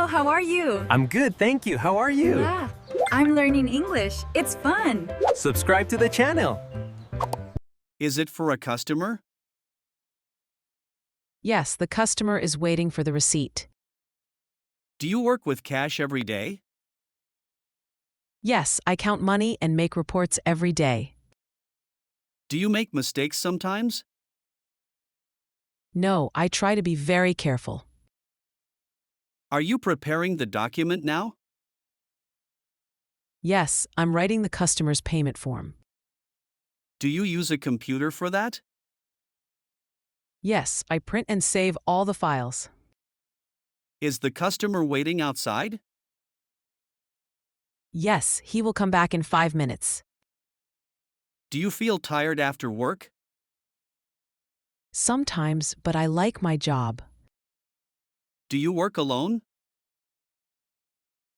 how are you? I'm good, thank you. How are you? Yeah, I'm learning English. It's fun. Subscribe to the channel. Is it for a customer? Yes, the customer is waiting for the receipt. Do you work with cash every day? Yes, I count money and make reports every day. Do you make mistakes sometimes? No, I try to be very careful. Are you preparing the document now? Yes, I'm writing the customer's payment form. Do you use a computer for that? Yes, I print and save all the files. Is the customer waiting outside? Yes, he will come back in 5 minutes. Do you feel tired after work? Sometimes, but I like my job. Do you work alone?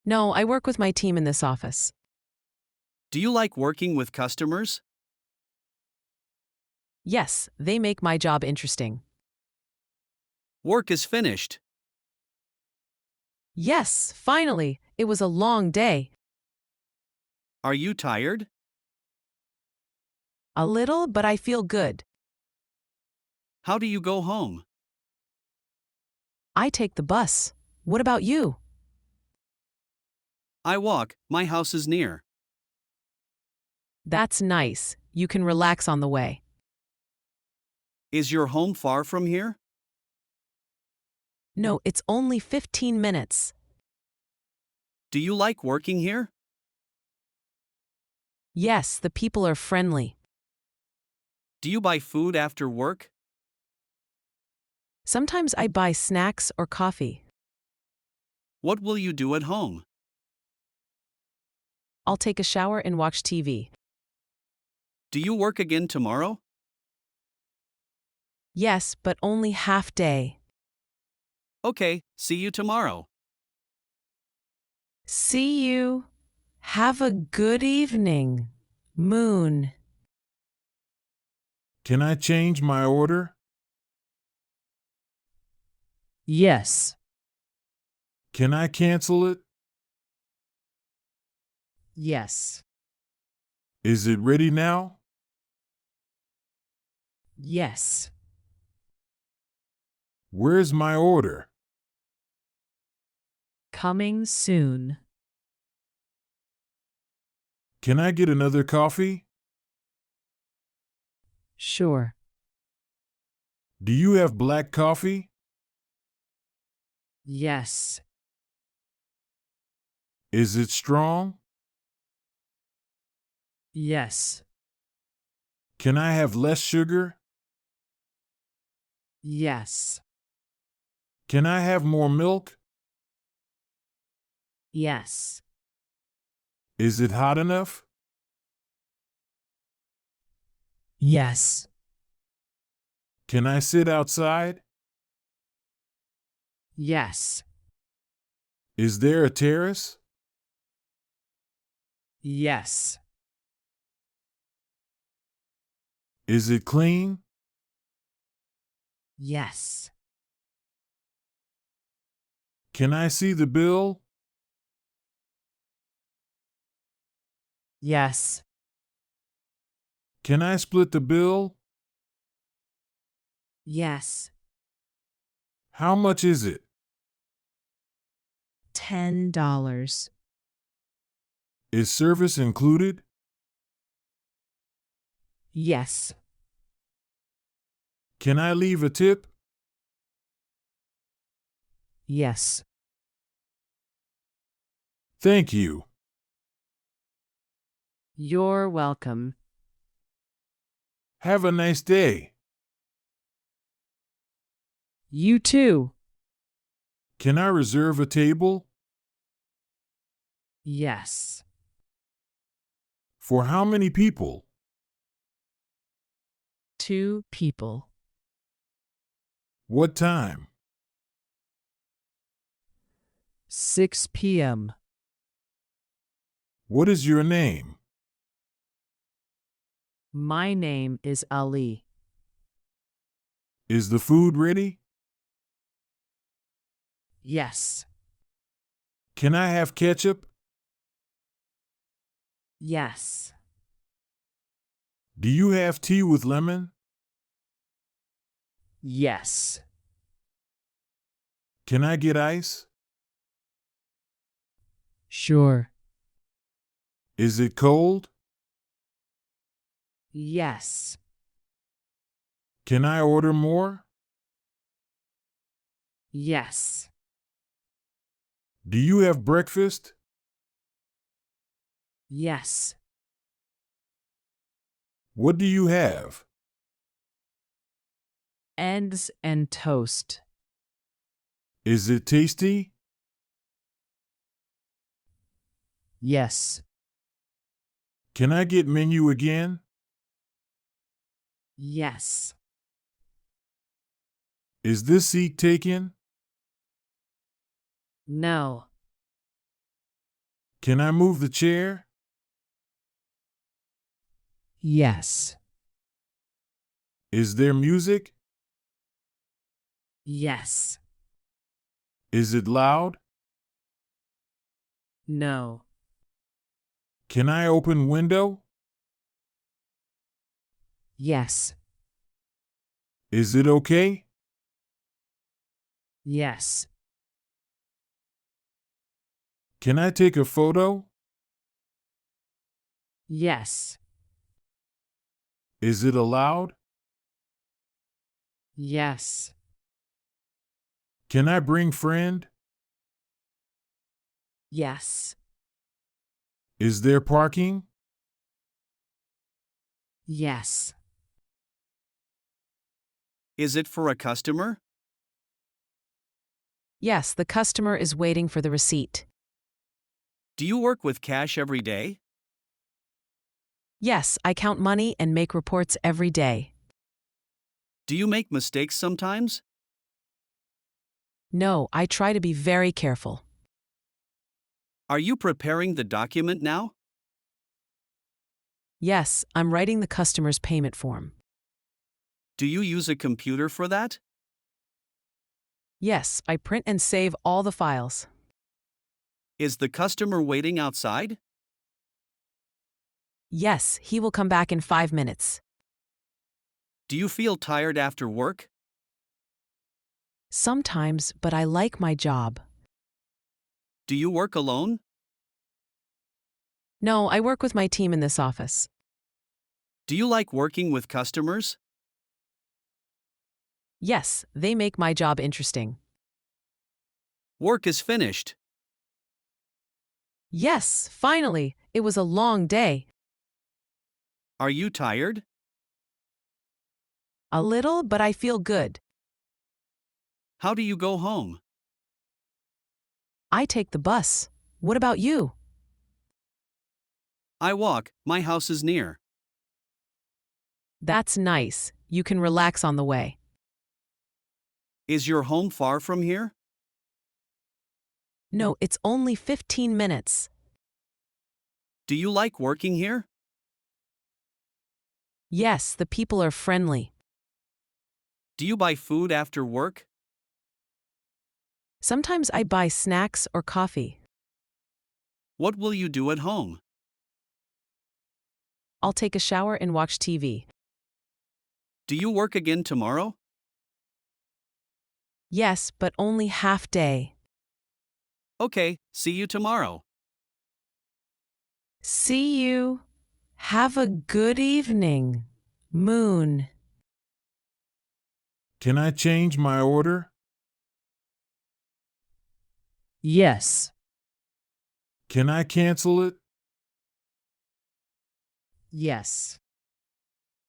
No, I work with my team in this office. Do you like working with customers? Yes, they make my job interesting. Work is finished. Yes, finally, it was a long day. Are you tired? A little, but I feel good. How do you go home? I take the bus. What about you? I walk, my house is near. That's nice. You can relax on the way. Is your home far from here? No, it's only 15 minutes. Do you like working here? Yes, the people are friendly. Do you buy food after work? Sometimes I buy snacks or coffee. What will you do at home? I'll take a shower and watch TV. Do you work again tomorrow? Yes, but only half day. Okay, see you tomorrow. See you. Have a good evening, Moon. Can I change my order? Yes. Can I cancel it? Yes. Is it ready now? Yes. Where's my order? Coming soon. Can I get another coffee? Sure. Do you have black coffee? Yes. Is it strong? Yes. Can I have less sugar? Yes. Can I have more milk? Yes. Is it hot enough? Yes. Can I sit outside? Yes. Is there a terrace? Yes. Is it clean? Yes. Can I see the bill? Yes. Can I split the bill? Yes. How much is it? $10. Is service included? Yes. Can I leave a tip? Yes. Thank you. You're welcome. Have a nice day. You too. Can I reserve a table? Yes. For how many people? 2 people. What time? 6 p.m. What is your name? My name is Ali. Is the food ready? Yes. Can I have ketchup? Yes. Do you have tea with lemon? Yes. Can I get ice? Sure. Is it cold? Yes. Can I order more? Yes. Do you have breakfast? Yes. What do you have? Eggs and toast. Is it tasty? Yes. Can I get menu again? Yes. Is this seat taken? No. Can I move the chair? Yes. Is there music? Yes. Is it loud? No. Can I open window? Yes. Is it okay? Yes. Can I take a photo? Yes. Is it allowed? Yes. Can I bring friend? Yes. Is there parking? Yes. Is it for a customer? Yes, the customer is waiting for the receipt. Do you work with cash every day? Yes, I count money and make reports every day. Do you make mistakes sometimes? No, I try to be very careful. Are you preparing the document now? Yes, I'm writing the customer's payment form. Do you use a computer for that? Yes, I print and save all the files. Is the customer waiting outside? Yes, he will come back in 5 minutes. Do you feel tired after work? Sometimes, but I like my job. Do you work alone? No, I work with my team in this office. Do you like working with customers? Yes, they make my job interesting. Work is finished. Yes, finally, it was a long day. Are you tired? A little, but I feel good. How do you go home? I take the bus. What about you? I walk, my house is near. That's nice. You can relax on the way. Is your home far from here? No, it's only 15 minutes. Do you like working here? Yes, the people are friendly. Do you buy food after work? Sometimes I buy snacks or coffee. What will you do at home? I'll take a shower and watch TV. Do you work again tomorrow? Yes, but only half day. Okay, see you tomorrow. See you. Have a good evening, Moon. Can I change my order? Yes. Can I cancel it? Yes.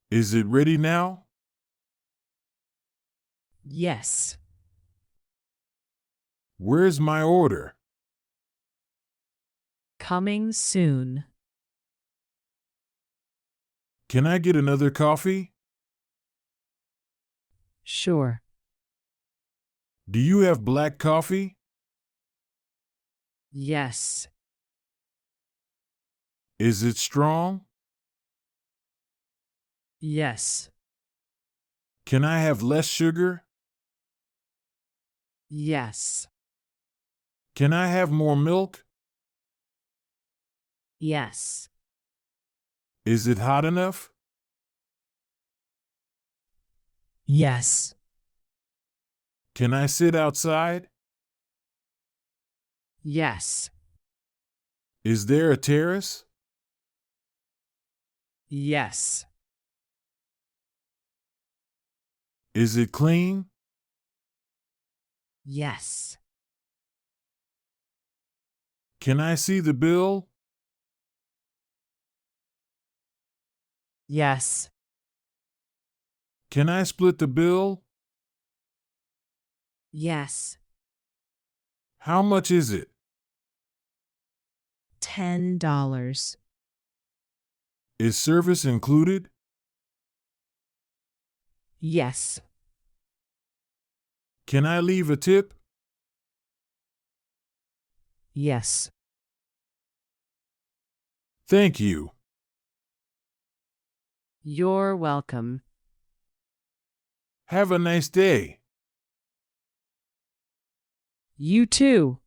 Is it ready now? Yes. Where's my order? Coming soon. Can I get another coffee? Sure. Do you have black coffee? Yes. Is it strong? Yes. Can I have less sugar? Yes. Can I have more milk? Yes. Is it hot enough? Yes. Can I sit outside? Yes. Is there a terrace? Yes. Is it clean? Yes. Can I see the bill? Yes. Can I split the bill? Yes. How much is it? $10. Is service included? Yes. Can I leave a tip? Yes. Thank you. You're welcome. Have a nice day. You too.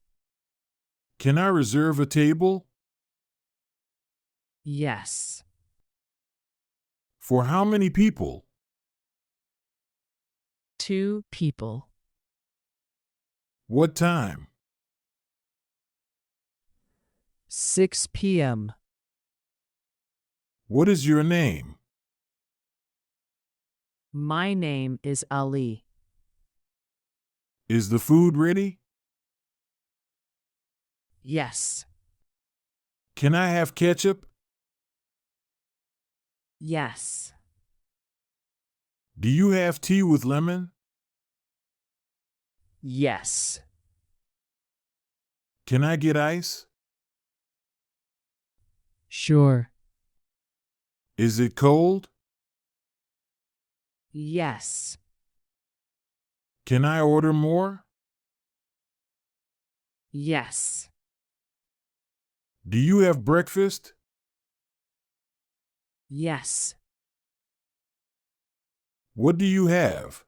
Can I reserve a table? Yes. For how many people? 2 people. What time? 6 p.m. What is your name? My name is Ali. Is the food ready? Yes. Can I have ketchup? Yes. Do you have tea with lemon? Yes. Can I get ice? Sure. Is it cold? Yes. Can I order more? Yes. Do you have breakfast? Yes. What do you have?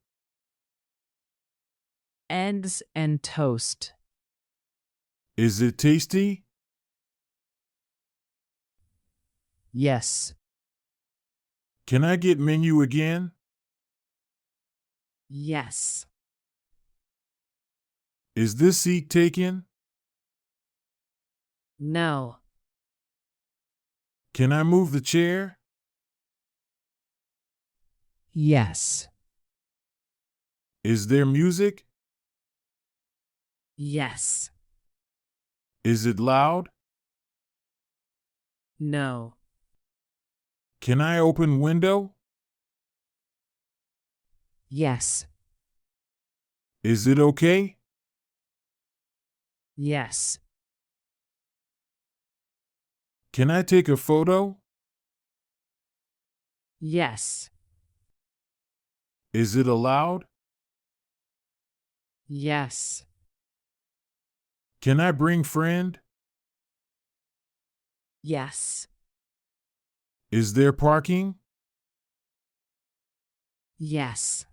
Eggs and toast. Is it tasty? Yes. Can I get menu again? Yes. Is this seat taken? No. Can I move the chair? Yes. Is there music? Yes. Is it loud? No. Can I open window? Yes. Is it okay? Yes. Can I take a photo? Yes. Is it allowed? Yes. Can I bring friend? Yes. Is there parking? Yes.